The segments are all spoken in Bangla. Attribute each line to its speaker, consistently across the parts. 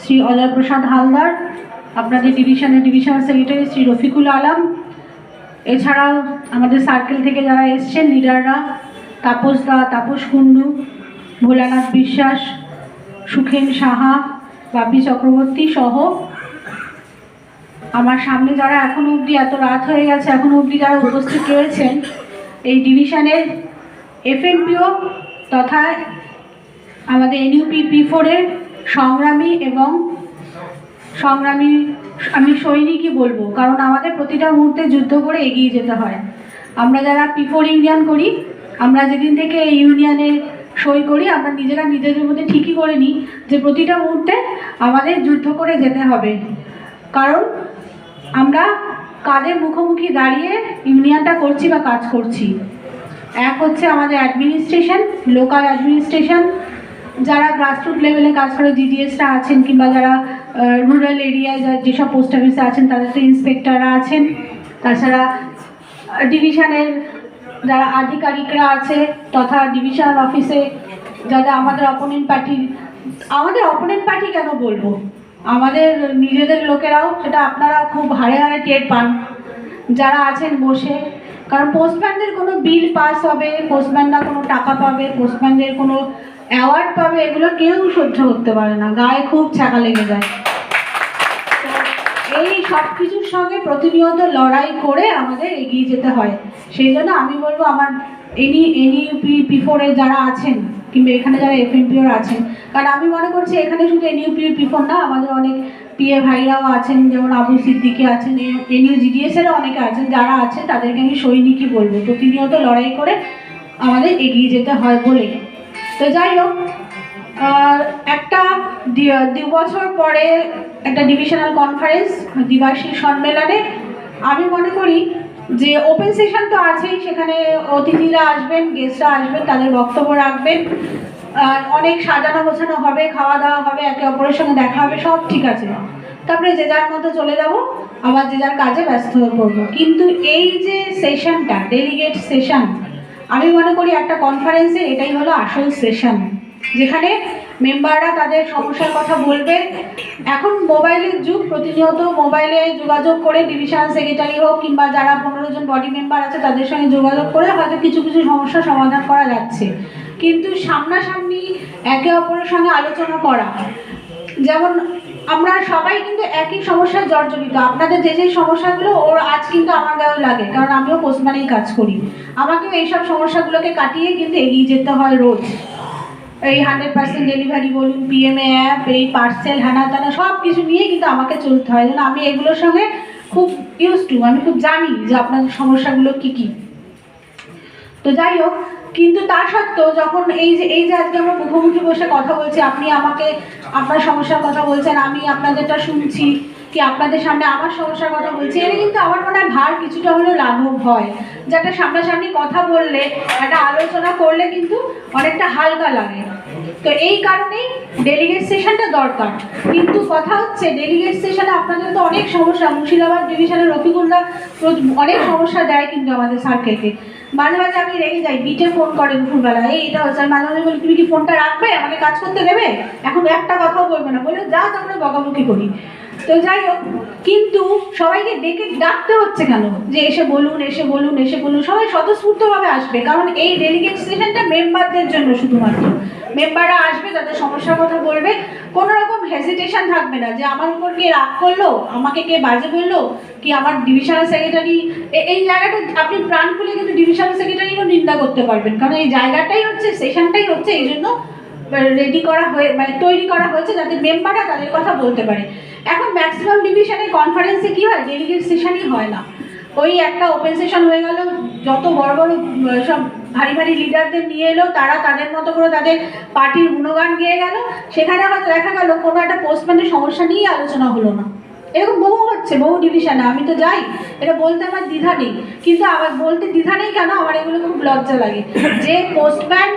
Speaker 1: শ্রী অজয় প্রসাদ হালদার, আপনাদের ডিভিশনের ডিভিশনাল সেক্রেটারি শ্রী রফিকুল আলম, এছাড়াও আমাদের সার্কেল থেকে যারা এসছেন লিডাররা, তাপস দা, তাপস কুণ্ডু, ভোলানাথ বিশ্বাস, সুখেন সাহা, বাপি চক্রবর্তী সহ আমার সামনে যারা এখনো অবধি, এত রাত হয়ে গেছে এখনো অবধি যারা উপস্থিত রয়েছেন, এই ডিভিশনের এফএনপিও তথা আমাদের এনইউপি P4-এর সংগ্রামী এবং আমি সৈনিকই বলবো, কারণ আমাদের প্রতিটা মুহূর্তে যুদ্ধ করে এগিয়ে যেতে হয়। আমরা যারা P4 ইউনিয়ন করি, আমরা যেদিন থেকে এই ইউনিয়নে সই করি, আমরা নিজেদের মধ্যে ঠিকই করে নিই যে প্রতিটা মুহূর্তে আমাদের যুদ্ধ করে যেতে হবে। কারণ আমরা কাদের মুখোমুখি দাঁড়িয়ে ইউনিয়নটা করছি বা কাজ করছি। এক হচ্ছে আমাদের অ্যাডমিনিস্ট্রেশন, লোকাল অ্যাডমিনিস্ট্রেশন, যারা গ্রাসরুট লেভেলে কাজ করে, জিডিএসরা আছেন, কিংবা যারা রুরাল এরিয়ায় যেসব পোস্ট অফিসে আছেন তাদের তো ইন্সপেক্টররা আছেন, তাছাড়া ডিভিশনের যারা আধিকারিকরা আছে তথা ডিভিশনাল অফিসে যারা আমাদের অপোনেন্ট পার্টি কেন বলবো, আমাদের নিজেদের লোকেরাও, সেটা আপনারা খুব হাড়ে হাড়ে টের পান যারা আছেন বসে। কারণ পোস্টম্যানদের কোনো বিল পাস হবে, পোস্টম্যানরা কোনো টাকা পাবে, পোস্টম্যানদের কোনো অ্যাওয়ার্ড পাবে, এগুলো কেউ সহ্য করতে পারে না, গায়ে খুব ছ্যাঁকা লেগে যায়। এই সব কিছুর সঙ্গে প্রতিনিয়ত লড়াই করে আমাদের এগিয়ে যেতে হয়। সেই জন্য আমি বলবো আমার এনইউপি P4-এর যারা আছেন কিংবা এখানে যারা এফএনপিওর আছেন, কারণ আমি মনে করছি এখানে শুধু এনইউপি P4 না, আমাদের অনেক পিএ ভাইরাও আছেন, যেমন আবু সিদ্দিকি আছেন, এনইউ জিডিএসেরও অনেকে আছেন, যারা আছেন তাদেরকে আমি সৈনিকই বলবো। প্রতিনিয়ত লড়াই করে আমাদের এগিয়ে যেতে হয় বলে। তো যাই হোক, একটা 2 বছর পরে একটা ডিভিশনাল কনফারেন্স, দ্বিবার্ষিক সম্মেলনে আমি মনে করি যে ওপেন সেশন তো আছেই, সেখানে অতিথিরা আসবেন, গেস্টরা আসবেন, তাদের বক্তব্য রাখবেন, অনেক সাজানো গোছানো হবে, খাওয়া দাওয়া হবে, একে অপরের সঙ্গে দেখা হবে, সব ঠিক আছে। তারপরে যে যার মতো চলে যাব, আবার যে যার কাজে ব্যস্ত হয়ে পড়বো। কিন্তু এই যে সেশনটা, ডেলিগেট সেশন, আমি মনে করি একটা কনফারেন্সে এটাই হলো আসল সেশন, যেখানে মেম্বাররা তাদের সমস্যার কথা বলবে। এখন মোবাইলের যুগ, প্রতিনিয়ত মোবাইলে যোগাযোগ করে ডিভিশনাল সেক্রেটারি হোক কিংবা যারা 15 জন বডি মেম্বার আছে তাদের সঙ্গে যোগাযোগ করে হয়তো কিছু সমস্যার সমাধান করা যাচ্ছে, কিন্তু সামনাসামনি একে অপরের সঙ্গে আলোচনা করা, যেমন আমরা সবাই কিন্তু একই সমস্যায় জর্জরিত। আপনাদের যে সমস্যাগুলো ওর আজ কিন্তু আমার গায়েও লাগে, কারণ আমিও পোস্টম্যানেই কাজ করি, আমাকেও এইসব সমস্যাগুলোকে কাটিয়ে কিন্তু এগিয়ে যেতে হয় রোজ। এই 100% ডেলিভারি বলুন, PMA অ্যাপ, এই পার্সেল, হ্যানা ত্যানা সব কিছু নিয়ে কিন্তু আমাকে চলতে হয়। যেন আমি এগুলোর সঙ্গে খুব আমি খুব জানি যে আপনাদের সমস্যাগুলো কি কি। তো যাই হোক, কিন্তু তা সত্ত্বেও যখন এই যে আজকে আমরা মুখোমুখি বসে কথা বলছি, আপনি আমাকে আপনার সমস্যার কথা বলছেন, আমি আপনাদেরটা শুনছি, কি আপনাদের সামনে আমার সমস্যার কথা বলছি, এটা কিন্তু আমার মনে হয় ভার কিছুটা হলেও লাঘব হয়, যে একটা সামনাসামনি কথা বললে, একটা আলোচনা করলে কিন্তু অনেকটা হালকা লাগে। তো এই কারণেই ডেলিগেট সেশনটা দরকার। কিন্তু কথা হচ্ছে ডেলিগেট সেশনে আপনাদের তো অনেক সমস্যা, মুর্শিদাবাদ ডিভিশনের রফিকুল্লাহ অনেক সমস্যা দেয় কিন্তু আমাদের সার্কেলকে। মাঝে মাঝে আমি রেগে যাই, বিটে ফোন করে দুপুরবেলা, এটা হচ্ছে, মাঝে মাঝে বলি তুমি কি ফোনটা রাখবে, আমাকে কাজ করতে দেবে, এখন একটা কথাও বলবে না, বলে যা আমরা বকাবকি করি। তো যাই হোক, কিন্তু সবাইকে ডাকতে হচ্ছে কেন, যে এসে বলুন, সবাই স্বতঃস্ফূর্তভাবে আসবে, কারণ এই ডেলিগেট সেশনটা মেম্বারদের জন্য শুধুমাত্র। মেম্বাররা আসবে, তাদের সমস্যার কথা বলবে, কোনো রকম হেজিটেশন থাকবে না যে আমার উপর কে রাগ করলো, আমাকে কে বাজে বললো, কি আমার ডিভিশনাল সেক্রেটারি। এই জায়গাটা আপনি প্রাণ খুলে কিন্তু ডিভিশনাল সেক্রেটারিরও নিন্দা করতে পারবেন, কারণ এই জায়গাটাই হচ্ছে, সেশনটাই হচ্ছে এই জন্য তৈরি করা হয়েছে, যাতে মেম্বাররা তাদের কথা বলতে পারে। এখন ম্যাক্সিমাম ডিভিশনের কনফারেন্সে কি হয়, ডেলিগেট সেশনই হয় না, ওই একটা ওপেন সেশন হয়ে গেল, যত বড় বড় সব ভারী লিডারদের নিয়ে এলো, তারা তাদের মতো করে তাদের পার্টির গুণগান গেয়ে গেল, সেখানে হয়তো দেখা গেল কোনো একটা পোস্টম্যানের সমস্যা নিয়ে আলোচনা হলো না। এরকম বহু হচ্ছে, বহু ডিভিশনে, আমি তো যাই, এটা বলতে আমার দ্বিধা নেই, কিন্তু আমার বলতে দ্বিধা নেই কেন, আমার এগুলো খুব লজ্জা লাগে যে পোস্টম্যান,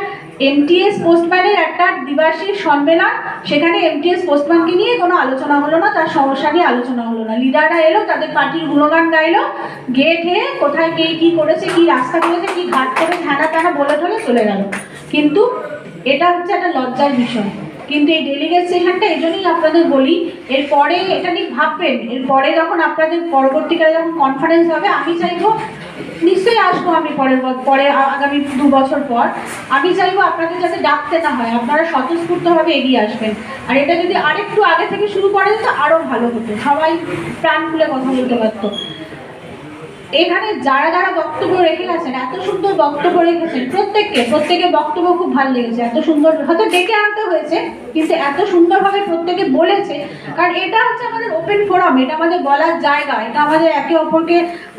Speaker 1: MTS পোস্টম্যানের একটা দ্বিবার্ষিক সম্মেলন, সেখানে MTS পোস্টম্যানকে নিয়ে কোনো আলোচনা হলো না, তার সমস্যা নিয়ে আলোচনা হলো না। লিডাররা এলো, তাদের পার্টির গুণগান গাইলো, গেটে কোথায় কে কী করেছে, কি রাস্তা করেছে, কি ঘাট করে হ্যানা ত্যানা বলে চলে গেল। কিন্তু এটা হচ্ছে একটা লজ্জার বিষয়। কিন্তু এই ডেলিগেট সেশনটা এই জন্যই আপনাদের বলি, এরপরে এটা নিয়ে ভাববেন, এরপরে যখন আপনাদের পরবর্তীকালে যখন কনফারেন্স হবে, আমি চাইবো নিশ্চয়ই আসবো, আমি পরে আগামী 2 বছর পর আমি চাইবো আপনাদের যাতে ডাকতে না হয়, আপনারা স্বতঃস্ফূর্তভাবে এগিয়ে আসবেন। আর এটা যদি আরেকটু আগে থেকে শুরু করেন তো আরও ভালো হতো, সবাই প্রাণ খুলে কথা বলতে পারতো। এখানে যারা যারা বক্তব্য রেখে গেছেন, এত সুন্দর বক্তব্য রেখেছেন, প্রত্যেকের বক্তব্য খুব ভালো লেগেছে। এত সুন্দর, হয়তো ডেকে আনতে হয়েছে, কিন্তু এত সুন্দরভাবে প্রত্যেকে বলেছে। কারণ এটা হচ্ছে আমাদের ওপেন ফোরাম, এটা আমাদের বলার জায়গা, এটা আমাদের একে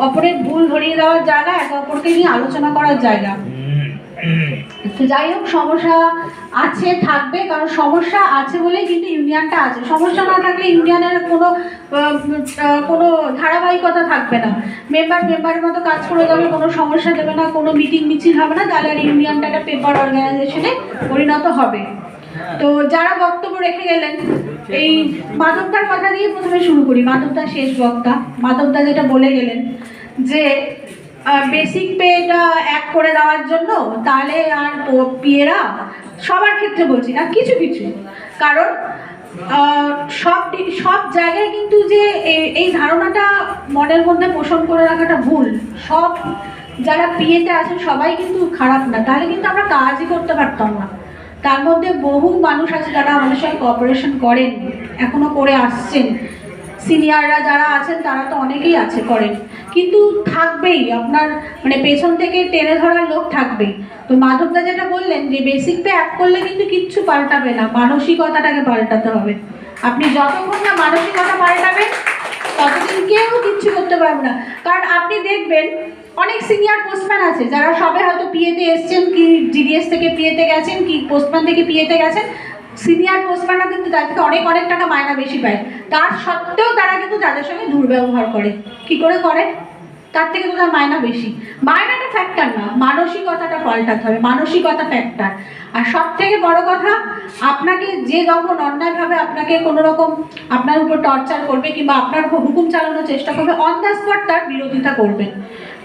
Speaker 1: অপরের ভুল ধরিয়ে দেওয়ার জায়গা, একে অপরকে নিয়ে আলোচনা করার জায়গা। তো যাই হোক, সমস্যা আছে, থাকবে, কারণ সমস্যা আছে বলেই কিন্তু ইউনিয়নটা আছে। সমস্যা না থাকলে ইউনিয়নের কোনো ধারাবাহিকতা থাকবে না। মেম্বারের মতো কাজ করে যাবে, কোনো সমস্যা দেবে না, কোনো মিটিং মিছিল হবে না, তাহলে আর ইউনিয়নটা একটা পেপার অর্গানাইজেশনে পরিণত হবে। তো যারা বক্তব্য রেখে গেলেন, এই মাধবদার কথা দিয়ে প্রথমে শুরু করি। মাধবদা শেষ বক্তা। মাধবদা যেটা বলে গেলেন যে বেসিক পেটা এক করে দেওয়ার জন্য, তাহলে আর পিএরা, সবার ক্ষেত্রে বলছি না, কিছু কিছু, কারণ সব জায়গায় কিন্তু যে এই ধারণাটা মনের মধ্যে পোষণ করে রাখাটা ভুল। সব যারা পিএতে আছেন সবাই কিন্তু খারাপ না, তাহলে কিন্তু আমরা কাজই করতে পারতাম না। তার মধ্যে বহু মানুষ আছে যারা আমাদের সঙ্গে কোঅপারেশন করেন, এখনো করে আসছেন। সিনিয়ররা যারা আছেন তারা তো অনেকেই আছে, করেন, কিন্তু থাকবেই আপনার, মানে পেছন থেকে টেনে ধরার লোক থাকবেই। তো মাধবদা যেটা বললেন যে বেসিক পে এক করলে কিন্তু কিচ্ছু পাল্টাবে না, মানসিকতাটাকে পাল্টাতে হবে। আপনি যতক্ষণ না মানসিকতা পাল্টাবেন ততদিন কেউ কিচ্ছু করতে পারবে না। কারণ আপনি দেখবেন অনেক সিনিয়র পোস্টম্যান আছে যারা সবে হয়তো পিএতে এসছেন, কি জিডিএস থেকে পিএতে গেছেন, কি পোস্টম্যান থেকে পিএতে গেছেন। সিনিয়র পোস্টম্যানরা কিন্তু তার থেকে অনেক টাকা মায়না বেশি পায়, তার সত্ত্বেও তারা কিন্তু তাদের সঙ্গে দুর্ব্যবহার করে। কি করে করে? তার থেকে তো তার মায়না বেশি। মায়নাটা ফ্যাক্টর না, মানসিকতাটা পাল্টাতে হবে, মানসিকতা ফ্যাক্টর। আর সব থেকে বড় কথা, আপনাকে যে যখন অন্যায়ভাবে আপনাকে কোনো রকম আপনার উপর টর্চার করবে কিংবা আপনার উপর হুকুম চালানোর চেষ্টা করবে, অন দ্য স্পট তার বিরোধিতা করবেন।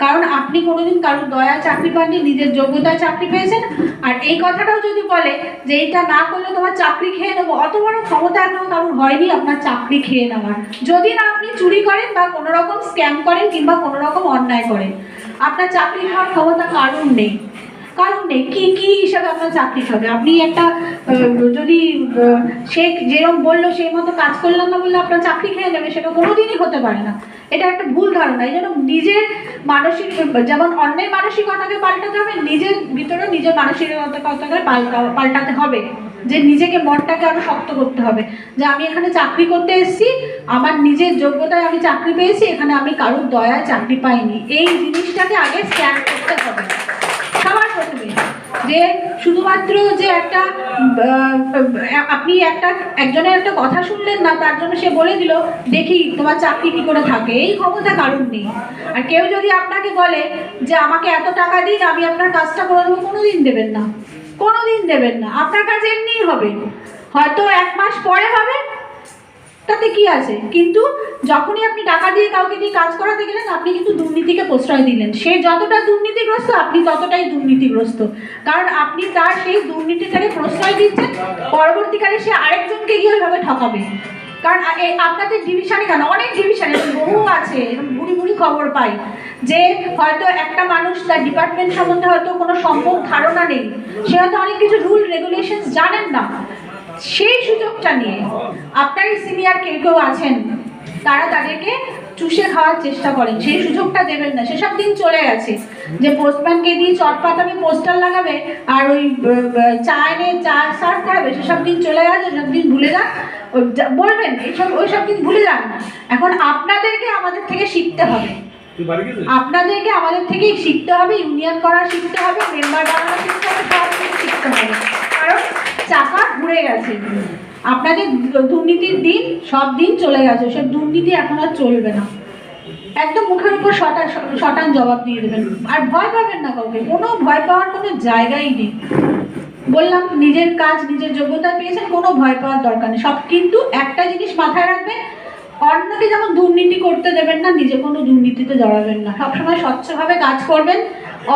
Speaker 1: কারণ আপনি কোনোদিন কারোর দয়ায় চাকরি পাননি, নিজের যোগ্যতায় চাকরি পেয়েছেন। আর এই কথাটাও যদি বলে যে এইটা না করলে তোমার চাকরি খেয়ে নেবো, অত বড় ক্ষমতা এখনো কারোর হয়নি আপনার চাকরি খেয়ে নেওয়ার, যদি না আপনি চুরি করেন বা কোনো রকম স্ক্যাম করেন কিংবা কোনো রকম অন্যায় করেন। আপনার চাকরি খাওয়ার ক্ষমতা কারণ নেই। কি হিসাবে আপনার চাকরি হবে? আপনি একটা যদি সে যেরকম বললো সেই মতো কাজ করলাম না বললে আপনার চাকরি খেয়ে নেবে, সেটা কোনোদিনই হতে পারে না। এটা একটা ভুল ধারণা। এই জন্য নিজের মানসিক, যেমন অন্যের মানসিকতাকে পাল্টাতে হবে, নিজের ভিতরে নিজের মানসিকতাকে পাল্টাতে হবে। যে নিজেকে, মনটাকে আরো শক্ত করতে হবে যে আমি এখানে চাকরি করতে এসেছি, আমার নিজের যোগ্যতায় আমি চাকরি পেয়েছি, এখানে আমি কারোর দয়ায় চাকরি পাইনি। এই জিনিসটাকে আগে স্ট্যান্ড করতে হবে সবার প্রথমে। যে শুধুমাত্র যে একটা আপনি একজনের একটা কথা শুনলেন না, তার জন্য সে বলে দিল দেখি তোমার চাকরি কি করে থাকে, এই ক্ষমতা কারণ নেই। আর কেউ যদি আপনাকে বলে যে আমাকে এত টাকা দিন আমি আপনার কাজটা করে দেবো, কোনোদিন দেবেন না, কোনোদিন দেবেন না। আপনার কাজ এমনিই হবে, হয়তো 1 মাস পরে হবে, তাতে কি আছে। কিন্তু যখনই আপনি টাকা দিয়ে কাউকে দিয়ে কাজ করাতে গেলেন, আপনি কিন্তু দুর্নীতিকে প্রশ্রয় দিলেন। সে যতটা দুর্নীতিগ্রস্ত, আপনি ততটাই দুর্নীতিগ্রস্ত। কারণ আপনি তার সেই দুর্নীতিটাকে প্রশ্রয় দিচ্ছেন, পরবর্তীকালে সে আরেকজনকে গিয়ে ওইভাবে ঠকাবে। কারণ আপনাদের ডিভিশনে কেন, অনেক ডিভিশনে বহু আছে, বুড়ি খবর পাই যে হয়তো একটা মানুষ তার ডিপার্টমেন্ট সম্বন্ধে হয়তো কোনো সম্ভব ধারণা নেই, সে হয়তো অনেক কিছু রুল রেগুলেশন জানেন না। সেই সুযোগটা নিয়ে আপনার সিনিয়র কেউ আছেন, তারা তাদেরকে চুষে খাওয়ার চেষ্টা করেন, সেই সুযোগটা দেবেন না। সেসব দিন চলে গেছে যে পোস্টম্যানকে দিয়ে চট পাতাবে, পোস্টার লাগাবে আর ওই চা এনে চা সার্ভ করাবে, সেসব দিন চলে গেছে। সব দিন ভুলে যান, বলবেন ওইসব দিন ভুলে যান। এখন আপনাদেরকে আমাদের থেকে শিখতে হবে, আমাদের থেকেই শিখতে হবে, ইউনিয়ন করা শিখতে হবে, মেম্বার বানানো শিখতে হবে, সব কিছু শিখতে হবে। কারণ চাকা ঘুরে গেছে, আপনাদের দুর্নীতির দিন সব দিন চলে গেছে, সব দুর্নীতি এখন আর চলবে না। একদম মুখের উপর শটান জবাব দিয়ে দেবেন, আর ভয় পাবেন না কাউকে, কোনো ভয় পাওয়ার কোনো জায়গাই নেই। বললাম নিজের কাজ নিজের যোগ্যতা পেয়েছেন, কোনো ভয় পাওয়ার দরকার নেই। সব কিন্তু একটা জিনিস মাথায় রাখবেন, অন্যকে যেমন দুর্নীতি করতে দেবেন না, নিজে কোনো দুর্নীতিতে জড়াবেন না। সবসময় স্বচ্ছভাবে কাজ করবেন,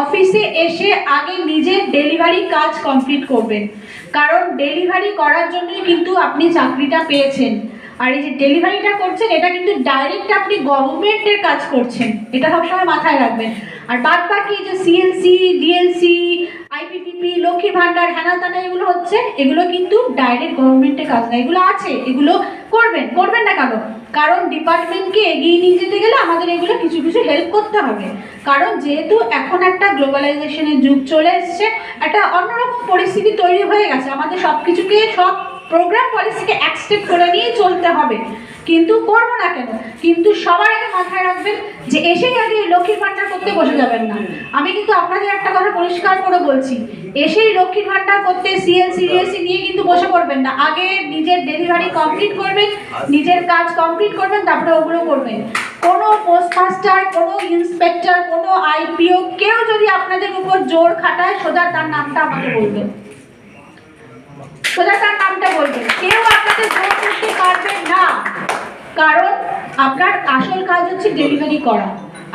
Speaker 1: অফিসে এসে আগে নিজের ডেলিভারি কাজ কমপ্লিট করবেন, কারণ ডেলিভারি করার জন্যই কিন্তু আপনি চাকরিটা পেয়েছেন। আর এই যে ডেলিভারিটা করছেন এটা কিন্তু ডাইরেক্ট আপনি গভর্নমেন্টের কাজ করছেন, এটা সবসময় মাথায় রাখবেন। আর বাদ বাকি যে সিএলসি, ডিএলসি, আইপিপিপি, লক্ষ্মীর ভান্ডার, হ্যানা তানা এগুলো হচ্ছে, এগুলো কিন্তু ডাইরেক্ট গভর্নমেন্টের কাজ না। এগুলো আছে, এগুলো করবেন, করবেন না কেন? কারণ ডিপার্টমেন্টকে এগিয়ে নিয়ে যেতে গেলে আমাদের এগুলো কিছু কিছু হেল্প করতে হবে। কারণ যেহেতু এখন একটা গ্লোবালাইজেশনের যুগ চলে এসছে, একটা অন্যরকম পরিস্থিতি তৈরি হয়ে গেছে, আমাদের সব কিছুকে, সব প্রোগ্রাম পলিসিকে অ্যাকসেপ্ট করে নিয়ে চলতে হবে। কিন্তু করবো না কেন? কিন্তু সবার আগে মাথায় রাখবেন যে এসেই আগে লক্ষ্মীর ভান্ডার করতে বসে যাবেন না। আমি কিন্তু আপনাদের একটা কথা পরিষ্কার করে বলছি, এসেই লক্ষ্মীর ভান্ডার করতে সিএলসি, ডিএলসি নিয়ে কিন্তু বসে পড়বেন না। আগে নিজের ডেলিভারি কমপ্লিট করবেন, নিজের কাজ কমপ্লিট করবেন, তারপরে ওগুলো করবেন। কোনো পোস্টমাস্টার, কোনো ইন্সপেক্টর, কোনো আইপিও কেউ যদি আপনাদের উপর জোর খাটায়, সোজা তার নামটা আমাকে বলবেন, সোজা তার নামটা বলবেন। কেউ আপনাদের জোর করতে পারবেন না, কারণ আপনার আসল কাজ হচ্ছে ডেলিভারি করা।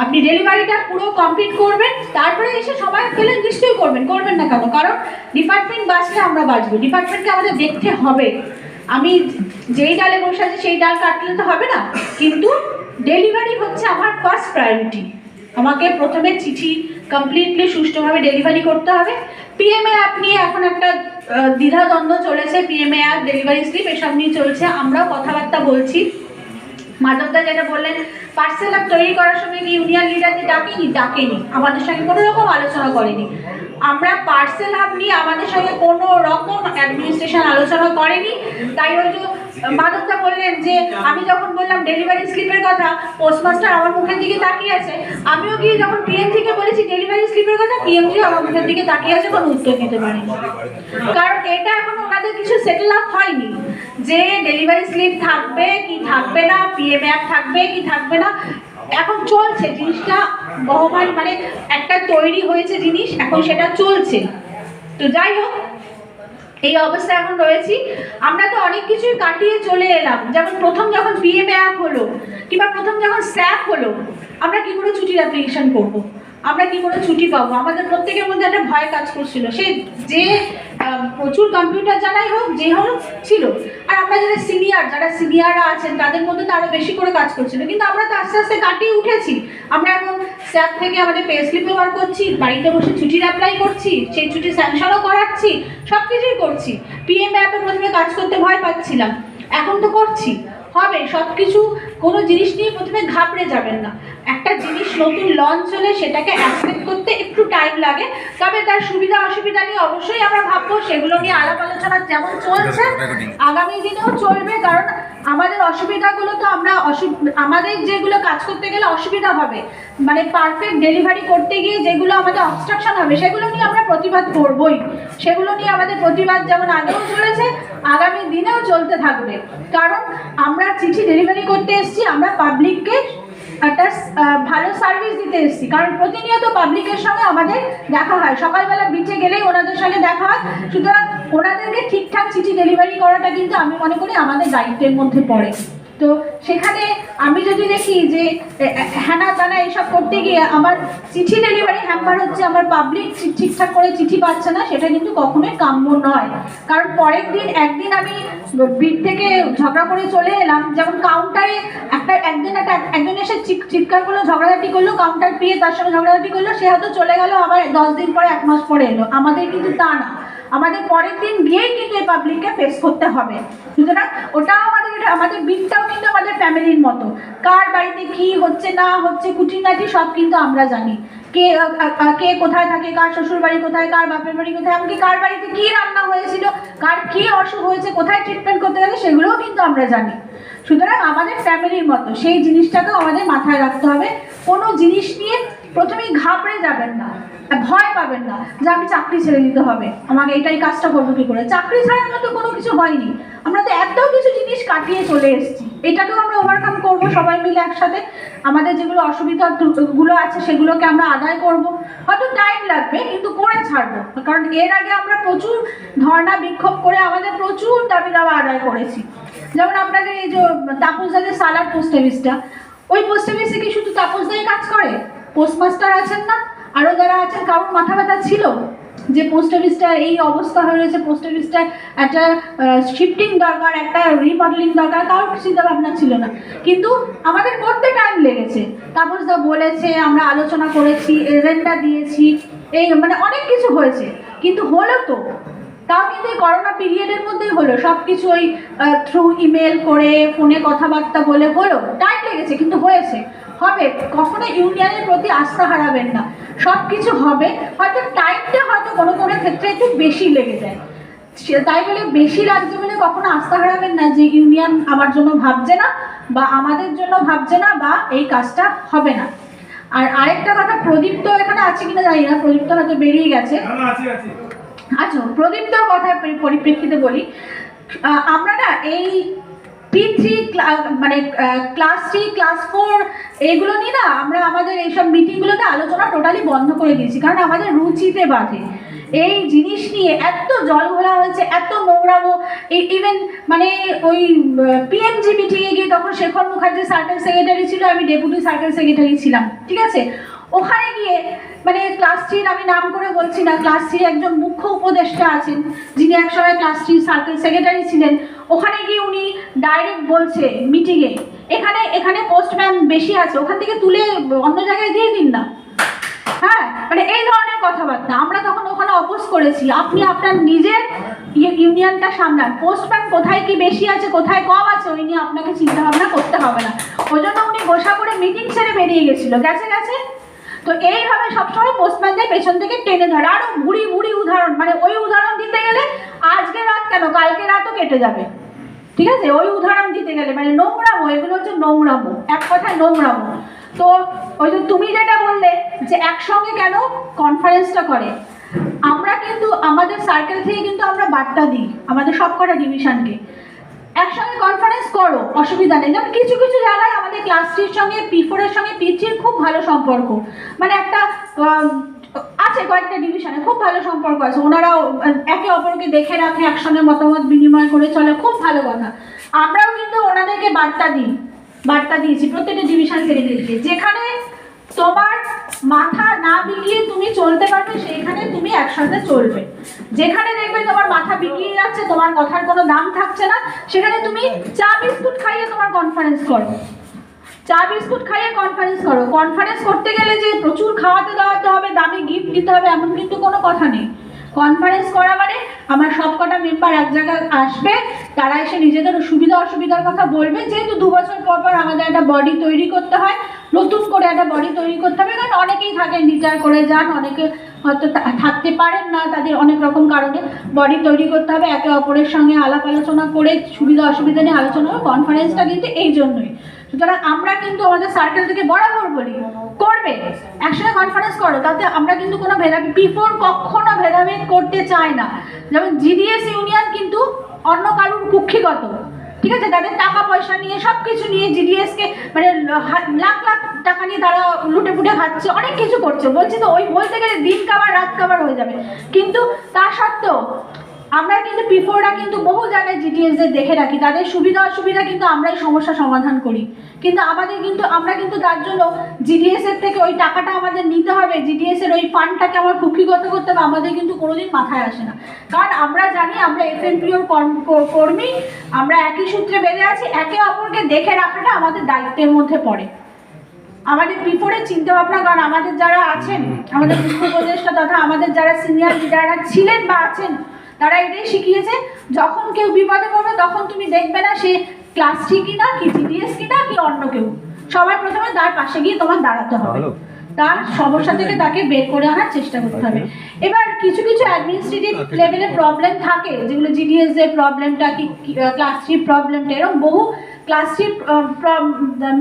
Speaker 1: আপনি ডেলিভারিটা পুরো কমপ্লিট করবেন, তারপরে এসে সবাই পেলেন নিশ্চয়ই করবেন, করবেন না কেন? কারণ ডিপার্টমেন্ট বাঁচলে আমরা বাঁচবো, ডিপার্টমেন্টকে আমাদের দেখতে হবে। আমি যেই ডালে বসে আছি সেই ডাল কাটলে তো হবে না, কিন্তু ডেলিভারি হচ্ছে আমার ফার্স্ট প্রায়োরিটি। আমাকে প্রথমে চিঠি কমপ্লিটলি সুষ্ঠুভাবে ডেলিভারি করতে হবে। পিএমএ অ্যাপ নিয়ে এখন একটা দ্বিধাদ্বন্দ্ব চলেছে, পিএমএ অ্যাপ, ডেলিভারি স্লিপ এসব নিয়ে চলছে, আমরাও কথাবার্তা বলছি। মাধবদা যেটা বললেন, পার্সেল অ্যাপ তৈরি করার সময় কি ইউনিয়ন লিডারদের ডাকেনি, আমাদের সঙ্গে কোনো রকম আলোচনা করেনি। আমরা পার্সেল হাব নিয়ে আমাদের সঙ্গে কোনো রকম অ্যাডমিনিস্ট্রেশন আলোচনা করেনি। তাই ওই যে মাধবদা বললেন যে আমি যখন বললাম ডেলিভারি স্লিপের কথা, পোস্টমাস্টার আমার মুখের দিকে তাকিয়ে আছে। আমিও গিয়ে যখন পিএমজিকে বলেছি ডেলিভারি স্লিপের কথা, পিএমজিও আমার মুখের দিকে তাকিয়ে আছে, কোনো উত্তর দিতে পারেনি। কারণ এটা এখন ওনাদের কিছু সেটেল আপ হয়নি যে ডেলিভারি স্লিপ থাকবে কি থাকবে না, পিএম অ্যাপ থাকবে কি থাকবে না। এখন চলছে জিনিসটা, বহমান মানে একটা তৈরি হয়েছে জিনিস, এখন সেটা চলছে। তো যাই হোক, এই অবস্থা এখন রয়েছি। আমরা তো অনেক কিছুই কাটিয়ে চলে এলাম, যেমন প্রথম যখন পিএম অ্যাপ হলো, কিংবা প্রথম যখন স্যাপ হলো, আমরা কি করে ছুটির অ্যাপ্লিকেশন করব, আমরা কি করে ছুটি পাবো, আমাদের প্রত্যেকের মধ্যে একটা ভয় কাজ করছিল। সে যে প্রচুর কম্পিউটার জানাই হোক, যে হোক ছিল। আর আমরা যারা সিনিয়ররা আছেন তাদের মধ্যে তো আরো বেশি করে কাজ করছিল। কিন্তু আমরা তো আস্তে আস্তে কাটিয়ে উঠেছি। আমরা এখন স্যাপ থেকে আমাদের পে স্লিপ ব্যবহার করছি, বাড়িতে বসে ছুটির অ্যাপ্লাই করছি, সেই ছুটি স্যাংশনও করাচ্ছি, সব কিছুই করছি। পিএম অ্যাপে প্রথমে কাজ করতে ভয় পাচ্ছিলাম, এখন তো করছি। হবে সব কিছু, কোনো জিনিস নিয়ে প্রথমে ঘাবড়ে যাবেন না। একটা জিনিস নতুন লঞ্চ হলে সেটাকে অ্যাকসেপ্ট করতে একটু টাইম লাগে, তবে তার সুবিধা অসুবিধা নিয়ে অবশ্যই আমরা ভাববো, সেগুলো নিয়ে আলাপ আলোচনা যেমন চলছে আগামী দিনেও চলবে। কারণ আমাদের অসুবিধাগুলো তো আমাদের যেগুলো কাজ করতে গেলে অসুবিধা হবে, মানে পারফেক্ট ডেলিভারি করতে গিয়ে যেগুলো আমাদের অবস্ট্রাকশন হবে, সেগুলো নিয়ে আমরা প্রতিবাদ করবই। সেগুলো নিয়ে আমাদের প্রতিবাদ যেমন আগেও চলেছে, আগামী দিনেও চলতে থাকবে। কারণ আমরা চিঠি ডেলিভারি করতে এসেছি, আমরা পাবলিককে একটা ভালো সার্ভিস দিতে এসেছি। কারণ প্রতিনিয়ত পাবলিকের সঙ্গে আমাদের দেখা হয়, সকালবেলা বিচে গেলেই ওনাদের সঙ্গে দেখা হয়। সুতরাং ওনাদেরকে ঠিকঠাক চিঠি ডেলিভারি করাটা কিন্তু আমি মনে করি আমাদের দায়িত্বের মধ্যে পড়ে। তো সেখানে আমি যদি দেখি যে হ্যানা তানা এইসব করতে গিয়ে আমার চিঠি ডেলিভারি হ্যাম্পার হচ্ছে, আমার পাবলিক ঠিকঠাক করে চিঠি পাচ্ছে না, সেটা কিন্তু কখনোই কাম্য নয়। কারণ পরের দিন একদিন আমি বিট থেকে ঝগড়া করে চলে এলাম, যেমন কাউন্টারে একজন এসে চিৎকার করলো, ঝগড়াঝাটি করলো, কাউন্টার পেয়ে তার সঙ্গে ঝগড়াঝাটি করলো, সে হয়তো চলে গেল, আবার 10 দিন পরে 1 মাস পরে এলো। আমাদের কিন্তু তা না, আমাদের পরের দিন গিয়েই কিন্তু এই পাবলিককে ফেস করতে হবে। সুতরাং ওটাও আমাদের বিটটাও কিন্তু আমাদের ফ্যামিলির মতো। কার বাড়িতে কি হচ্ছে না হচ্ছে, খুঁটিনাটি সব কিন্তু আমরা জানি। কে কোথায় থাকে, কার শ্বশুর বাড়ি কোথায়, কার বাপের বাড়ি কোথায়, এমনকি কার বাড়িতে কি রান্না হয়েছিল, কার কি অসুখ হয়েছে, কোথায় ট্রিটমেন্ট করতে গেলে, সেগুলোও কিন্তু আমরা জানি। সুতরাং আমাদের ফ্যামিলির মতো সেই জিনিসটাকেও আমাদের মাথায় রাখতে হবে। কোনো জিনিস নিয়ে প্রথমেই ঘাবড়ে যাবেন না, ভয় পাবেন না যে আমি চাকরি ছেড়ে দিতে হবে, আমাকে এটাই কাজটা করবো কি করে। চাকরি ছাড়ার মতো কোনো কিছু হয়নি, আমরা তো এত কিছু জিনিস কাটিয়ে চলে এসেছি। এটাকেও আমরা ওভারকাম করবো সবাই মিলে একসাথে। আমাদের যেগুলো অসুবিধাগুলো আছে সেগুলোকে আমরা আদায় করব। হয়তো টাইম লাগবে, কিন্তু করে ছাড়বো। কারণ এর আগে আমরা প্রচুর ধর্ণা বিক্ষোভ করে আমাদের প্রচুর দাবি দাওয়া আদায় করেছি। যেমন আপনাদের এই যে তাপসদাদের সালার পোস্ট অফিসটা, ওই পোস্ট অফিসে কি শুধু তাপসদাই কাজ করে? পোস্টমাস্টার আছেন না, আরও যারা আছেন কারোর মাথা ব্যথা ছিল যে পোস্ট অফিসটা এই অবস্থা হয়ে রয়েছে, পোস্ট অফিসটা একটা শিফটিং দরকার, একটা রিমডেলিং দরকার, কারোর চিন্তা ভাবনা ছিল না। কিন্তু আমাদের করতে টাইম লেগেছে। তাপসদা বলেছে, আমরা আলোচনা করেছি, এজেন্ডা দিয়েছি, এই মানে অনেক কিছু হয়েছে, কিন্তু হলো তো। তাও কিন্তু এই করোনা পিরিয়ডের মধ্যেই হলো সব কিছু, ওই থ্রু ইমেল করে ফোনে কথাবার্তা বলে হলো, টাইম লেগেছে কিন্তু হয়েছে, হবে। কখনো ইউনিয়নের প্রতি আস্থা হারাবেন না, সব কিছু হবে। হয়তো টাইমটা হয়তো কোনো কোনো ক্ষেত্রে একটু বেশি লেগে যায়, তাই বলে বেশি লাগছে বলে কখনো আস্থা হারাবেন না যে ইউনিয়ন আমার জন্য ভাবছে না বা আমাদের জন্য ভাবছে না বা এই কাজটা হবে না। আর আরেকটা কথা, প্রদীপ তো এখানে আছে কিনা জানি না, প্রদীপ তো হয়তো বেরিয়ে গেছে। আচ্ছা, প্রদীপ্তর কথার পরিপ্রেক্ষিতে বলি, আমরা না এই P3 মানে ক্লাস 3 ক্লাস 4 এগুলো নিয়ে না আমরা আমাদের এইসব মিটিংগুলোতে আলোচনা টোটালি বন্ধ করে দিয়েছি, কারণ আমাদের রুচিতে বাধে। এই জিনিস নিয়ে এত জল ঘোলা হয়েছে, এত নোংরামো। ইভেন মানে ওই পিএমজি মিটিংয়ে গিয়ে, তখন শেখর মুখার্জি সার্কেল সেক্রেটারি ছিল, আমি ডেপুটি সার্কেল সেক্রেটারি ছিলাম, ঠিক আছে। ওখানে গিয়ে মানে ক্লাস 3 আমি নাম করে বলছি না, ক্লাস 3 একজন মুখ্য উপদেষ্টা আছেন যিনি একসময় ক্লাস 3 সার্কেল সেক্রেটারি ছিলেন। ওখানে গিয়ে উনি ডাইরেক্ট বলছে মিটিংয়ে, এখানে এখানে পোস্টম্যান বেশি আছে, ওখান থেকে তুলে অন্য জায়গায় দিয়ে দিন না। হ্যাঁ, মানে এই ধরনের কথাবার্তা। আমরা তখন ওখানে অপোজ করেছি, আপনি আপনার নিজের ইউনিয়নটা সামলান, পোস্টম্যান কোথায় কি বেশি আছে কোথায় কম আছে ওই নিয়ে আপনাকে চিন্তা ভাবনা করতে হবে না। ওই জন্য উনি গোসা করে মিটিং ছেড়ে বেরিয়ে গেছিল, গেছে। তো এইভাবে সবসময় পোস্টম্যানদের পেছন থেকে টেনে ধরে। আরো বুড়ি বুড়ি উদাহরণ, মানে ওই উদাহরণ দিতে গেলে আজকে রাত কেন কালকে রাতও কেটে যাবে, ঠিক আছে। ওই উদাহরণ দিতে গেলে মানে নোংরামো, এগুলো হচ্ছে নোংরামো, এক কথায় নোংরামো। তো ওই যে তুমি যেটা বললে যে একসঙ্গে কেন কনফারেন্সটা করে, আমরা কিন্তু আমাদের সার্কেল থেকে কিন্তু আমরা বার্তা দিই আমাদের সবকটা ডিভিশনকে, একসঙ্গে কনফারেন্স করো, অসুবিধা নেই। যেমন কিছু কিছু জায়গায় আমাদের ক্লাস 3 সঙ্গে P4 এর সঙ্গে P3 খুব ভালো সম্পর্ক, মানে একটা আছে, কয়েকটা ডিভিশনে খুব ভালো সম্পর্ক আছে, ওনারাও একে অপরকে দেখে রাখে, একসঙ্গে মতামত বিনিময় করে চলে, খুব ভালো কথা। আমরাও কিন্তু ওনাদেরকে বার্তা দিয়েছি প্রত্যেকটা ডিভিশন সেক্রেটারিকে, যেখানে তোমার মাথা না বিকিয়ে তুমি চলতে পারবে সেইখানে তুমি একসাথে চলবে। যেখানে দেখবে তোমার মাথা বিকিয়ে যাচ্ছে, তোমার কথার কোনো দাম থাকছে না, সেখানে তুমি চা বিস্কুট খাইয়ে তোমার কনফারেন্স করো, চা বিস্কুট খাইয়ে কনফারেন্স করো। কনফারেন্স করতে গেলে যে প্রচুর খাওয়াতে দাওয়াতে হবে, দামি গিফট দিতে হবে, এমন কিন্তু কোনো কথা নেই। কনফারেন্স করা মানে আমার সবকটা মেম্বার এক জায়গায় আসবে, তারা এসে নিজেদের সুবিধা অসুবিধার কথা বলবে। যেহেতু 2 বছর পর পর আমাদের একটা বডি তৈরি করতে হয়, নতুন করে একটা বডি তৈরি করতে হবে, কারণ অনেকেই থাকেন রিটায়ার করে যান, অনেকে হয়তো থাকতে পারেন না, তাদের অনেক রকম কারণে বডি তৈরি করতে হবে, একে অপরের সঙ্গে আলাপ আলোচনা করে সুবিধা অসুবিধা নিয়ে আলোচনা হবে। কনফারেন্সটা কিন্তু এই জন্যই। সুতরাং আমরা কিন্তু আমাদের সার্কেল থেকে বরাবর বলি, করবে একসঙ্গে কনফারেন্স করো, তাতে আমরা কিন্তু কোনো ভেদাভেদ, P4 কখনো ভেদাভেদ করতে চায় না। যেমন GDS ইউনিয়ন কিন্তু অন্য কারুর কুক্ষিগত, ঠিক আছে, তাদের টাকা পয়সা নিয়ে সব কিছু নিয়ে GDS কে মানে লাখ লাখ টাকা নিয়ে তারা লুটে পুটে খাচ্ছে, অনেক কিছু করছে। বলছি তো, ওই বলতে গেলে দিন কাবার রাত কাবার হয়ে যাবে। কিন্তু তা সত্ত্বেও আমরা কিন্তু P4রা কিন্তু বহু জায়গায় GDS-দের দেখে রাখি, তাদের সুবিধা অসুবিধা কিন্তু আমরাই সমস্যা সমাধান করি। কিন্তু আমরা কিন্তু তার জন্য GDS-এর থেকে ওই টাকাটা আমাদের নিতে হবে, GDS-এর ওই ফান্ডটাকে আমার কুক্ষিগত করতে হবে, আমাদের কিন্তু কোনোদিন মাথায় আসে না। কারণ আমরা জানি আমরা FNPO-র কর্মী, আমরা একই সূত্রে বেঁধে আছি, একে অপরকে দেখে রাখাটা আমাদের দায়িত্বের মধ্যে পড়ে। আমাদের P4-এর চিন্তা ভাবনা, কারণ আমাদের যারা আছেন, আমাদের মুখ্য উপদেষ্টা তথা আমাদের যারা সিনিয়র লিডাররা ছিলেন বা আছেন, তারা এটাই শিখিয়েছে, যখন কেউ বিপদে পড়বে তখন তুমি দেখবে না সে ক্লাস 3 কিনা কি GDS কিনা কি অন্য কেউ, সবার প্রথমে তার পাশে গিয়ে তোমার দাঁড়াতে হবে, তার সমস্যা থেকে তাকে বের করে আনার চেষ্টা করতে হবে। এবার কিছু কিছু অ্যাডমিনিস্ট্রেটিভ লেভেলে প্রবলেম থাকে, যেগুলো GDS এর প্রবলেমটা কি ক্লাস 3 প্রবলেমটা, এরকম বহু ক্লাস 3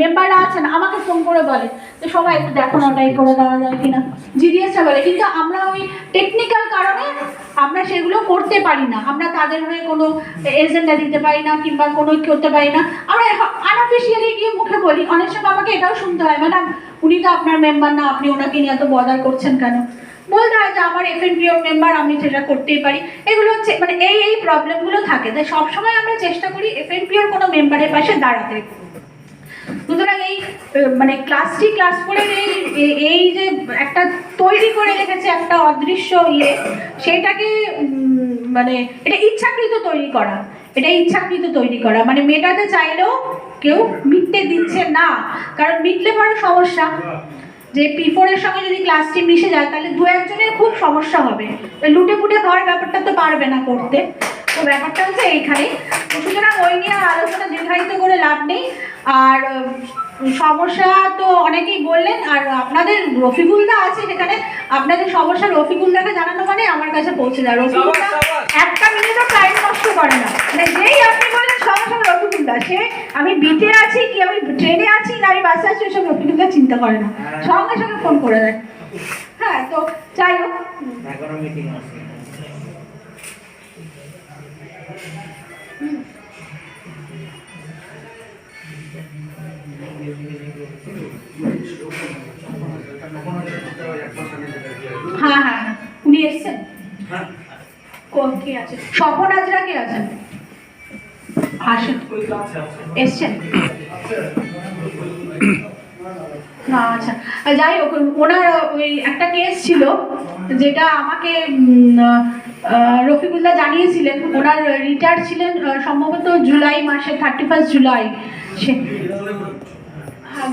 Speaker 1: মেম্বাররা আছেন আমাকে ফোন করে বলে যে সবাই একটু দেখো না ওটাই করে দেওয়া যায় কিনা, GDS-টা বলে, কিন্তু আমরা ওই টেকনিক্যাল কারণে আমরা সেগুলো করতে পারি না, আমরা তাদের হয়ে কোনো এজেন্ডা দিতে পারি না কিংবা কোনো করতে পারি না। আমরা আনঅফিসিয়ালি গিয়ে মুখে বলি, অনেক সময় আমাকে এটাও শুনতে হয়, ম্যাডাম উনি তো আপনার মেম্বার না, আপনি ওনাকে নিয়ে এত বদার করছেন কেন। বলতে হয় যে আমার FNPO মেম্বার, আমি সেটা করতেই পারি। এগুলো হচ্ছে মানে এই প্রবলেমগুলো থাকে, তাই সবসময় আমরা চেষ্টা করি FNPOর কোনো মেম্বারের পাশে দাঁড়াতে। সুতরাং এই মানে ক্লাস 3 ক্লাস 4 এর এই যে একটা তৈরি করে রেখেছে একটা অদৃশ্য ইয়ে, সেটাকে মানে এটা ইচ্ছাকৃত তৈরি করা, মানে মেটাতে চাইলেও কেউ মিটতে দিচ্ছে না। কারণ মিটলে বড় সমস্যা, যে P4 এর সঙ্গে যদি ক্লাস 3 মিশে যায় তাহলে দু একজনের খুব সমস্যা হবে, লুটে পুটে খাওয়ার ব্যাপারটা তো পারবে না করতে। তো ব্যাপারটা হচ্ছে এইখানেই। সুতরাং ওই নিয়ে আলোচনা দীর্ঘায়িত করে লাভ নেই। আর সমস্যা তো অনেকেই বললেন, আর আপনাদের রফিকুলদা আছে সেখানে, আপনাদের সমস্যা রফিকুলদাকে জানানো মানে আমার কাছে পৌঁছে যায়। রফিকুলদা একটা মিনিটও টাইম নষ্ট করে না, মানে যেই আপনি বলেন সমস্যা রফিকুলদা, সে আমি বিতে আছি কি আমি ট্রেনে আছি না আমি বাসে আছি ওইসব রফিকুলদা চিন্তা করে না, সঙ্গে সঙ্গে ফোন করে দেয়। হ্যাঁ, তো যাই হোক, হ্যাঁ হ্যাঁ হ্যাঁ, উনি এসছেন। কে আছে? স্বপন হাজরা কে আছেন? আসেন, এসছেন না? আচ্ছা, যাই হোক, ওনার ওই একটা কেস ছিল যেটা আমাকে রফিকুল্লাহ জানিয়েছিলেন। ওনার রিটায়ার ছিলেন সম্ভবত জুলাই মাসে, 31 জুলাই, হ্যাঁ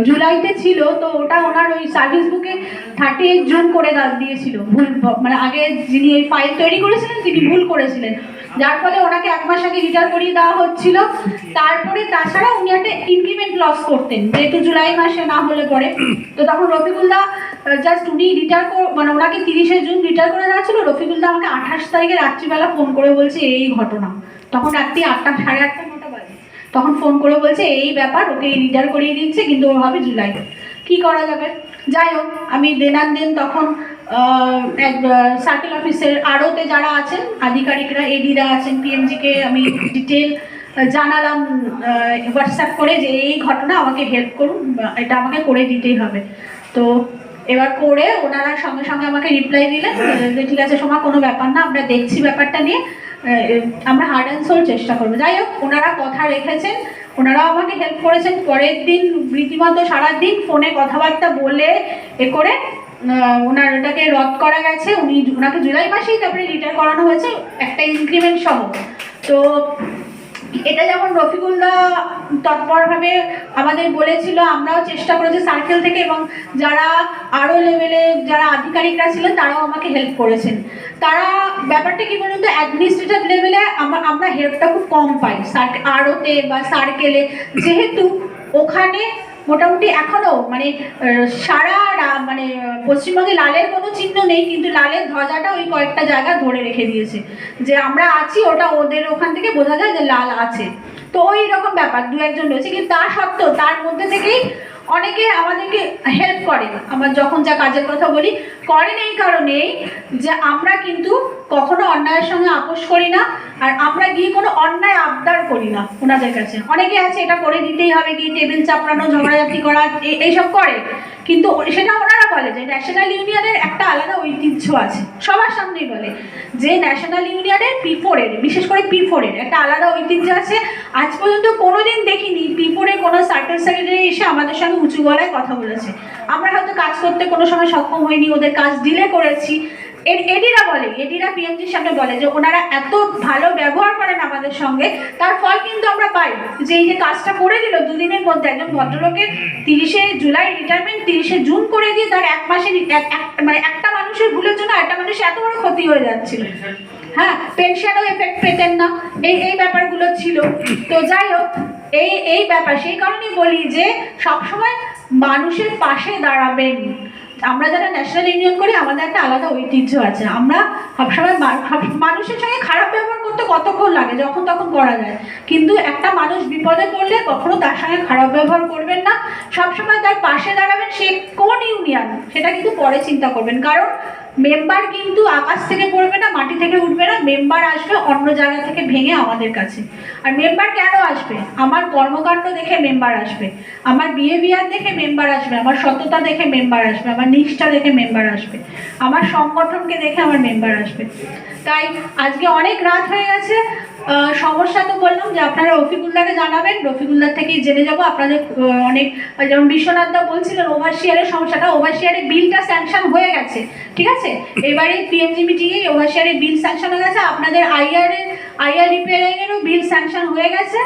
Speaker 1: জুলাইতে ছিল। তো ওটা ওনার ওই সার্ভিস বুকে 38 জুন করে দিয়েছিল ভুল, মানে আগে যিনি এই ফাইল তৈরি করেছিলেন তিনি ভুল করেছিলেন, যার ফলে ওনাকে 1 মাস আগে রিটায়ার করিয়ে দেওয়া হচ্ছিল। তারপরে তাছাড়া উনি একটা ইনক্রিমেন্ট লস করতেন যেহেতু জুলাই মাসে না হলে পরে। তো তখন রফিকুল্লাহ জাস্ট উনি রিটায়ার মানে ওনাকে 30শে জুন রিটায়ার করে দেওয়া ছিল। রফিকুল্লাহ আমাকে 28 তারিখে রাত্রিবেলা ফোন করে বলছে এই ঘটনা, তখন রাত্রি 8টা, সাড়ে 8টা 9টা বাজে, তখন ফোন করে বলছে এই ব্যাপার, ওকে রিটায়ার করিয়ে দিচ্ছে কিন্তু ওর হবে জুলাই, কি করা যাবে। যাই হোক, আমি দেন তখন এক সার্কেল অফিসের আড়তে যারা আছেন আধিকারিকরা, এডিরা আছেন, পিএমজিকে আমি ডিটেল জানালাম হোয়াটসঅ্যাপ করে যে এই ঘটনা, আমাকে হেল্প করুন, এটা আমাকে করে দিতেই হবে। তো এবার করে ওনারা সঙ্গে সঙ্গে আমাকে রিপ্লাই দিলেন যে ঠিক আছে সোমা, কোনো ব্যাপার না, আমরা দেখছি ব্যাপারটা নিয়ে, আমরা হার্ড অ্যান্ড সোল চেষ্টা করবো। যাই হোক, ওনারা কথা রেখেছেন, ওনারাও আমাকে হেল্প করেছেন। পরের দিন রীতিমতো সারাদিন ফোনে কথাবার্তা বলে এ করে ওনার ওটাকে রদ করা গেছে। ওনাকে জুলাই মাসেই তারপরে রিটায়ার করানো হয়েছে একটা ইনক্রিমেন্ট সহ। তো এটা যেমন রফিকুল্লাহ তৎপরভাবে আমাদের বলেছিল, আমরাও চেষ্টা করেছি সার্কেল থেকে, এবং যারা আরও লেভেলে যারা আধিকারিকরা ছিলেন তারাও আমাকে হেল্প করেছেন। তারা ব্যাপারটা কি বলুন তো, অ্যাডমিনিস্ট্রেটিভ লেভেলে আমরা হেল্পটা খুব কম পাই আরওতে বা সার্কেলে, যেহেতু ওখানে মোটামুটি এখনো মানে সারা মানে পশ্চিমবঙ্গে লালের কোনো চিহ্ন নেই, কিন্তু লালের ধ্বজাটা ওই কয়েকটা জায়গা ধরে রেখে দিয়েছে যে আমরা আছি, ওটা ওদের ওখান থেকে বোঝা যায় যে লাল আছে। তো ওই রকম ব্যাপার দু একজন রয়েছে, কিন্তু তা সত্ত্বেও তার মধ্যে থেকেই অনেকে আমাদেরকে হেল্প করে। আমার যখন যা কাজের কথা বলি করেন এই কারণেই যে আমরা কিন্তু কখনো অন্যায়ের সঙ্গে আপোষ করি না, আর আমরা গিয়ে কোনো অন্যায় আবদার করি না ওনাদের কাছে। অনেকে আছে এটা করে দিতেই হবে, গিয়ে টেবিল চাপড়ানো, ঝগড়াঝাটি করা, এইসব করে, কিন্তু সেটা ওনারা বলে যে ন্যাশনাল ইউনিয়নের একটা আলাদা ঐতিহ্য আছে, সবার সামনেই বলে যে ন্যাশনাল ইউনিয়নের P4 এর, বিশেষ করে P4 এর একটা আলাদা ঐতিহ্য আছে। আজ পর্যন্ত কোনোদিন দেখিনি P4 এর কোনো সার্কেল সেক্রেটারি এসে আমাদের সঙ্গে উঁচু গলায় কথা বলেছে। আমরা হয়তো কাজ করতে কোনো সময় সক্ষম হইনি, ওদের কাজ ডিলে করেছি। এডিরা বলে, এডিরা পিএমজির সামনে বলে যে ওনারা এত ভালো ব্যবহার করেন আমাদের সঙ্গে, তার ফল কিন্তু আমরা পাই। যে এই যে কাজটা করে দিল দুদিনের মধ্যে, একজন ভদ্রলোকের 30শে জুলাই রিটায়ারমেন্ট 30শে জুন করে দিয়ে তার 1 মাসের মানে একটা মানুষের ভুলের জন্য একটা মানুষের এত বড় ক্ষতি হয়ে যাচ্ছিল। হ্যাঁ, পেনশনও এফেক্ট পেতেন না, এই ব্যাপারগুলো ছিল। তো যাই হোক, এই ব্যাপার, সেই কারণেই বলি যে সবসময় মানুষের পাশে দাঁড়াবেন। আমরা যারা ন্যাশনাল ইউনিয়ন করি আমাদের একটা আলাদা ঐতিহ্য আছে। আমরা সবসময় মানুষের সঙ্গে খারাপ ব্যবহার করতে কতক্ষণ লাগে, যখন তখন করা যায়, কিন্তু একটা মানুষ বিপদে পড়লে কখনো তার সঙ্গে খারাপ ব্যবহার করবেন না, সবসময় তার পাশে দাঁড়াবেন। সে কোন ইউনিয়ন সেটা কিন্তু পরে চিন্তা করবেন, কারণ মেম্বার কিন্তু আকাশ থেকে পড়বে না, মাটি থেকে উঠবে না, মেম্বার আসবে অন্য জায়গা থেকে ভেঙে আমাদের কাছে। আর মেম্বার কেন আসবে? আমার কর্মকাণ্ড দেখে মেম্বার আসবে, আমার বিহেভিয়ার দেখে মেম্বার আসবে, আমার সততা দেখে মেম্বার আসবে, আমার নিষ্ঠা দেখে মেম্বার আসবে, আমার সংগঠনকে দেখে আমার মেম্বার আসবে। তাই আজকে অনেক রাত হয়ে গেছে, সমস্যা তো বললাম যে আপনারা রফিকুল্লাহকে জানাবেন, রফিকুল্লাহ থেকেই জেনে যাবো আপনাদের অনেক, যেমন বিশ্বনাথ দা বলছিলেন ওভারশিয়ারের সমস্যাটা, ওভারশিয়ারের বিলটা স্যাংশন হয়ে গেছে, ঠিক আছে, এবারে পিএমজি মিটিংয়ে ওভারশিয়ারের বিল স্যাংশন হয়ে গেছে, আপনাদের আইআর রিপেয়ারিংয়েরও বিল স্যাংশন হয়ে গেছে।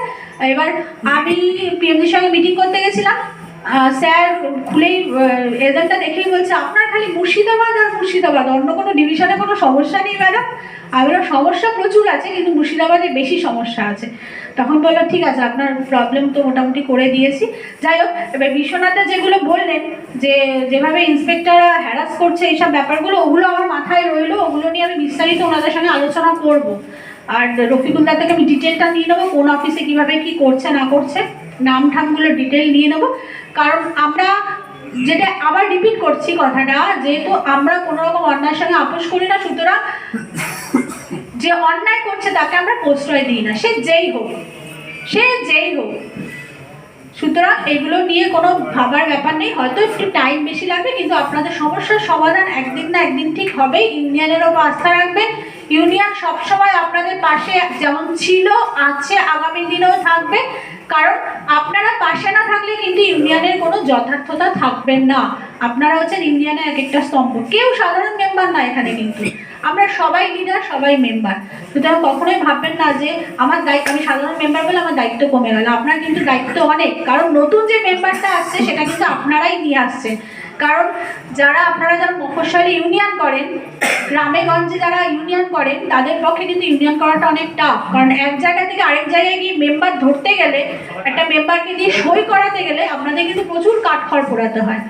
Speaker 1: এবার আমি পিএমজির সঙ্গে মিটিং করতে গেছিলাম, স্যার খুলেই এজেন্টটা দেখেই বলছে আপনার খালি মুর্শিদাবাদ আর মুর্শিদাবাদ, অন্য কোনো ডিভিশনে কোনো সমস্যা নেই ম্যাডাম। আমি বললাম সমস্যা প্রচুর আছে কিন্তু মুর্শিদাবাদে বেশি সমস্যা আছে। তখন বললো ঠিক আছে আপনার প্রবলেম তো মোটামুটি করে দিয়েছি। যাই হোক, এবার বিশ্বনাথা যেগুলো বললেন যে যেভাবে ইন্সপেক্টররা হ্যারাস করছে এইসব ব্যাপারগুলো, ওগুলো আমার মাথায় রইলো, ওগুলো নিয়ে আমি বিস্তারিত ওনাদের সঙ্গে আলোচনা করব। আর রফিকুল্লাহ থেকে আমি ডিটেলটা নিয়ে নেবো, কোন অফিসে কীভাবে কী করছে না করছে, নাম ঠামগুলো ডিটেল নিয়ে নেবো। কারণ আমরা যেটা আবার রিপিট করছি কথাটা, যেহেতু আমরা কোনো রকম অন্যায়ের সঙ্গে আপোষ করি না, সুতরাং যে অন্যায় করছে তাকে আমরা প্রশ্রয় দিই না, সে যেই হোক। সুতরাং এগুলো নিয়ে কোনো ভাবার ব্যাপার নেই, হয়তো একটু টাইম বেশি লাগবে কিন্তু আপনাদের সমস্যার সমাধান একদিন না একদিন ঠিক হবেই। ইউনিয়নেরও আস্থা রাখবেন, ইউনিয়ন সবসময় আপনাদের পাশে যেমন ছিল, আছে, আগামী দিনেও থাকবে। কারণ আপনারা পাশে না থাকলে কিন্তু ইউনিয়নের কোনো যথার্থতা থাকবেন না। আপনারা হচ্ছেন ইউনিয়নের এক একটা স্তম্ভ, কেউ সাধারণ মেম্বার না এখানে, কিন্তু আমরা সবাই লিডার, সবাই মেম্বার। সুতরাং কখনোই ভাববেন না যে আমার দায়িত্ব, আমি সাধারণ মেম্বার বলে আমার দায়িত্ব কমে গেল। আপনার কিন্তু দায়িত্ব অনেক, কারণ নতুন যে মেম্বারটা আসছে সেটা কিন্তু আপনারাই নিয়ে আসছেন। কারণ আপনারা যারা মফস্বলে ইউনিয়ন করেন, গ্রামে গঞ্জে যারা ইউনিয়ন করেন, তাদের পক্ষে কিন্তু ইউনিয়ন করাটা অনেক টাফ। কারণ এক জায়গা থেকে আরেক জায়গায় গিয়ে মেম্বার ধরতে গেলে, একটা মেম্বারকে দিয়ে সই করাতে গেলে আপনাদের কিন্তু প্রচুর কাঠখড় পোড়াতে হয়।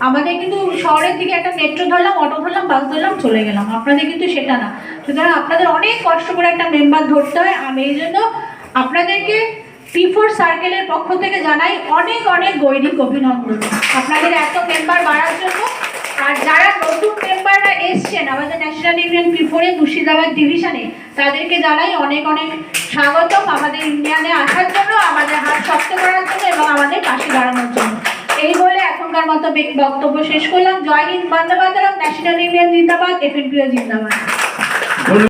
Speaker 1: আমাদের কিন্তু শহরের দিকে একটা মেট্রো ধরলাম, অটো ধরলাম, বাস ধরলাম, চলে গেলাম। আপনাদের কিন্তু সেটা না। সুতরাং আপনাদের অনেক কষ্ট করে একটা মেম্বার ধরতে হয়। আমি এই জন্য আপনাদেরকে P4 সার্কেলের পক্ষ থেকে জানাই অনেক অনেক গৈরিক অভিনন্দন আপনাদের এত মেম্বার বাড়ার জন্য। আর যারা নতুন মেম্বাররা এসছেন আমাদের ন্যাশনাল ইউনিয়ন P4 মুর্শিদাবাদ ডিভিশনে, তাদেরকে জানাই অনেক অনেক স্বাগতম আমাদের ইউনিয়নে আসার জন্য, আমাদের হাত শক্ত করার জন্য এবং আমাদের পাশে দাঁড়ানোর জন্য। এই বলে এখনকার মতো বক্তব্য শেষ করলাম। জয় হিন্দ, বন্দে মাতরম, ন্যাশনাল ইউনিয়ন জিন্দাবাদ, FNPO জিন্দাবাদ।